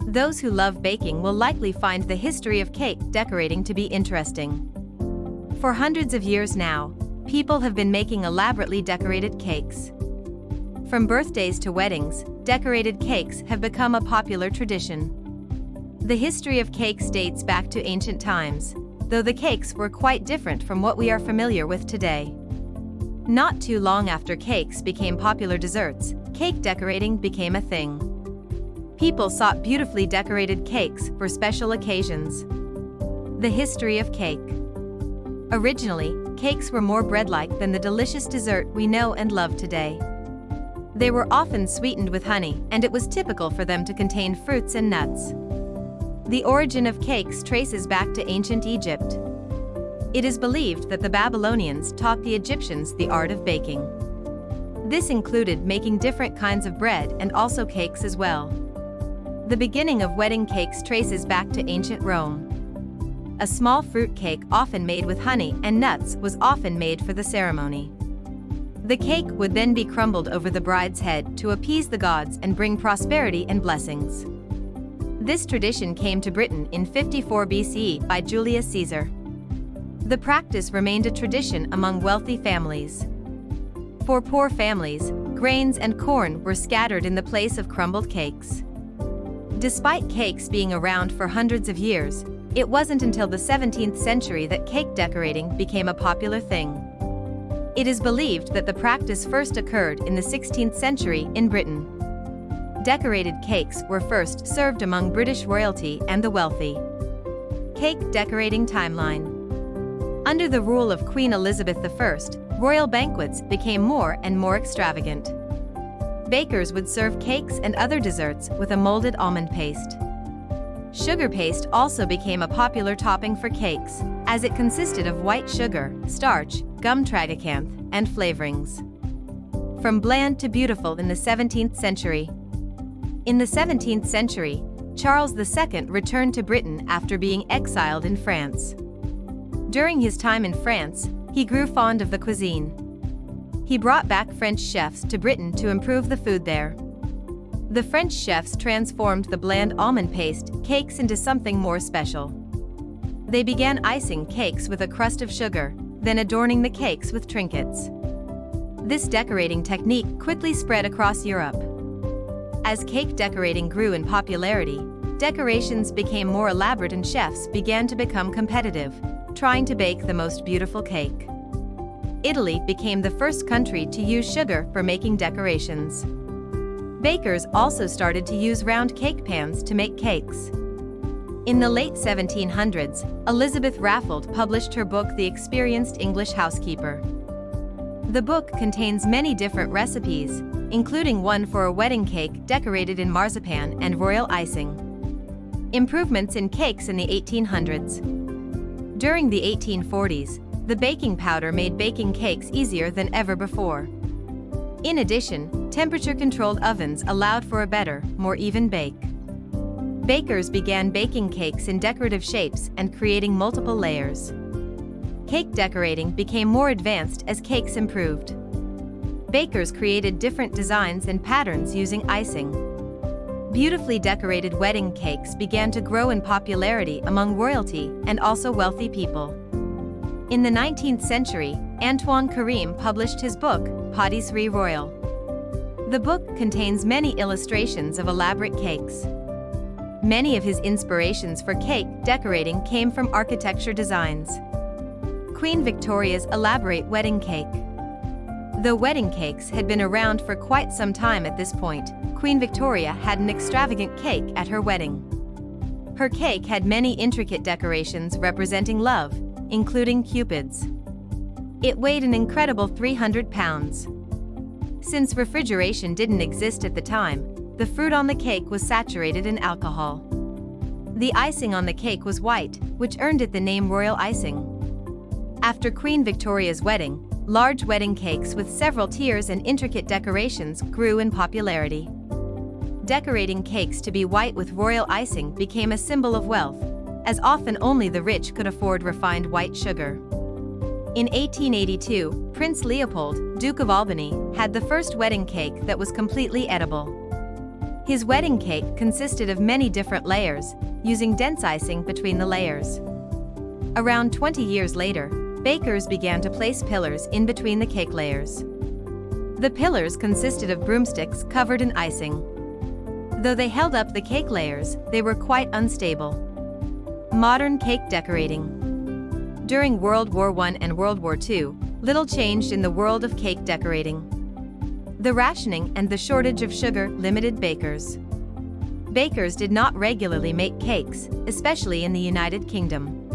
Those who love baking will likely find the history of cake decorating to be interesting. For hundreds of years now, people have been making elaborately decorated cakes. From birthdays to weddings, decorated cakes have become a popular tradition. The history of cakes dates back to ancient times, though the cakes were quite different from what we are familiar with today. Not too long after cakes became popular desserts, cake decorating became a thing. People sought beautifully decorated cakes for special occasions. The history of cake. Originally, cakes were more bread-like than the delicious dessert we know and love today. They were often sweetened with honey, and it was typical for them to contain fruits and nuts. The origin of cakes traces back to ancient Egypt. It is believed that the Babylonians taught the Egyptians the art of baking. This included making different kinds of bread and also cakes as well. The beginning of wedding cakes traces back to ancient Rome. A small fruit cake often made with honey and nuts was often made for the ceremony. The cake would then be crumbled over the bride's head to appease the gods and bring prosperity and blessings. This tradition came to Britain in 54 BCE by Julius Caesar. The practice remained a tradition among wealthy families. For poor families, grains and corn were scattered in the place of crumbled cakes. Despite cakes being around for hundreds of years, it wasn't until the 17th century that cake decorating became a popular thing. It is believed that the practice first occurred in the 16th century in Britain. Decorated cakes were first served among British royalty and the wealthy. Cake decorating timeline. Under the rule of Queen Elizabeth I, royal banquets became more and more extravagant. Bakers would serve cakes and other desserts with a molded almond paste. Sugar paste also became a popular topping for cakes, as it consisted of white sugar, starch, gum tragacanth, and flavorings. From bland to beautiful in the 17th century. In the 17th century, Charles II returned to Britain after being exiled in France. During his time in France, he grew fond of the cuisine. He brought back French chefs to Britain to improve the food there. The French chefs transformed the bland almond paste cakes into something more special. They began icing cakes with a crust of sugar, then adorning the cakes with trinkets. This decorating technique quickly spread across Europe. As cake decorating grew in popularity, decorations became more elaborate and chefs began to become competitive, trying to bake the most beautiful cake. Italy became the first country to use sugar for making decorations. Bakers also started to use round cake pans to make cakes. In the late 1700s, Elizabeth Raffald published her book The Experienced English Housekeeper. The book contains many different recipes, including one for a wedding cake decorated in marzipan and royal icing. Improvements in cakes in the 1800s. During the 1840s, the baking powder made baking cakes easier than ever before. In addition, temperature-controlled ovens allowed for a better, more even bake. Bakers began baking cakes in decorative shapes and creating multiple layers. Cake decorating became more advanced as cakes improved. Bakers created different designs and patterns using icing. Beautifully decorated wedding cakes began to grow in popularity among royalty and also wealthy people. In the 19th century, Antoine Carême published his book, Pâtisserie Royale. The book contains many illustrations of elaborate cakes. Many of his inspirations for cake decorating came from architecture designs. Queen Victoria's elaborate wedding cake. Though wedding cakes had been around for quite some time at this point, Queen Victoria had an extravagant cake at her wedding. Her cake had many intricate decorations representing love, including cupids. It weighed an incredible 300 pounds. Since refrigeration didn't exist at the time, the fruit on the cake was saturated in alcohol. The icing on the cake was white, which earned it the name royal icing. After Queen Victoria's wedding, large wedding cakes with several tiers and intricate decorations grew in popularity. Decorating cakes to be white with royal icing became a symbol of wealth, as often only the rich could afford refined white sugar. In 1882, Prince Leopold, Duke of Albany, had the first wedding cake that was completely edible. His wedding cake consisted of many different layers, using dense icing between the layers. Around 20 years later, bakers began to place pillars in between the cake layers. The pillars consisted of broomsticks covered in icing. Though they held up the cake layers, they were quite unstable. Modern cake decorating. During World War I and World War II, little changed in the world of cake decorating. The rationing and the shortage of sugar limited bakers. Bakers did not regularly make cakes, especially in the United Kingdom.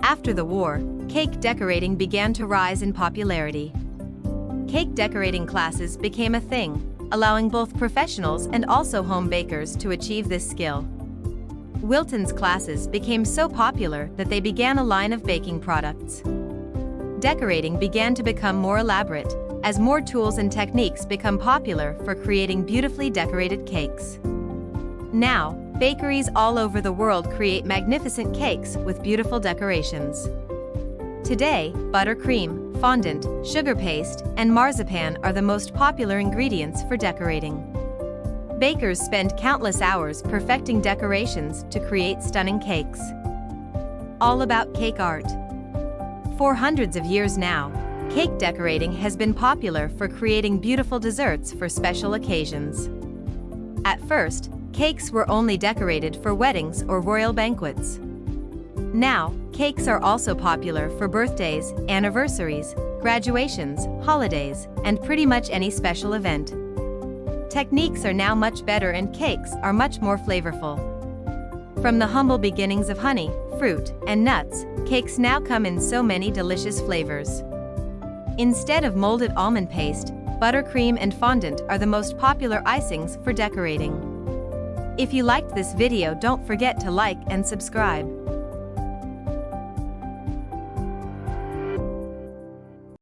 After the war, cake decorating began to rise in popularity. Cake decorating classes became a thing, allowing both professionals and also home bakers to achieve this skill. Wilton's classes became so popular that they began a line of baking products. Decorating began to become more elaborate, as more tools and techniques become popular for creating beautifully decorated cakes. Now, bakeries all over the world create magnificent cakes with beautiful decorations. Today, buttercream, fondant, sugar paste, and marzipan are the most popular ingredients for decorating. Bakers spend countless hours perfecting decorations to create stunning cakes. All about cake art. For hundreds of years now, cake decorating has been popular for creating beautiful desserts for special occasions. At first, cakes were only decorated for weddings or royal banquets. Now, cakes are also popular for birthdays, anniversaries, graduations, holidays, and pretty much any special event. Techniques are now much better and cakes are much more flavorful. From the humble beginnings of honey, fruit, and nuts, cakes now come in so many delicious flavors. Instead of molded almond paste, buttercream and fondant are the most popular icings for decorating. If you liked this video, don't forget to like and subscribe.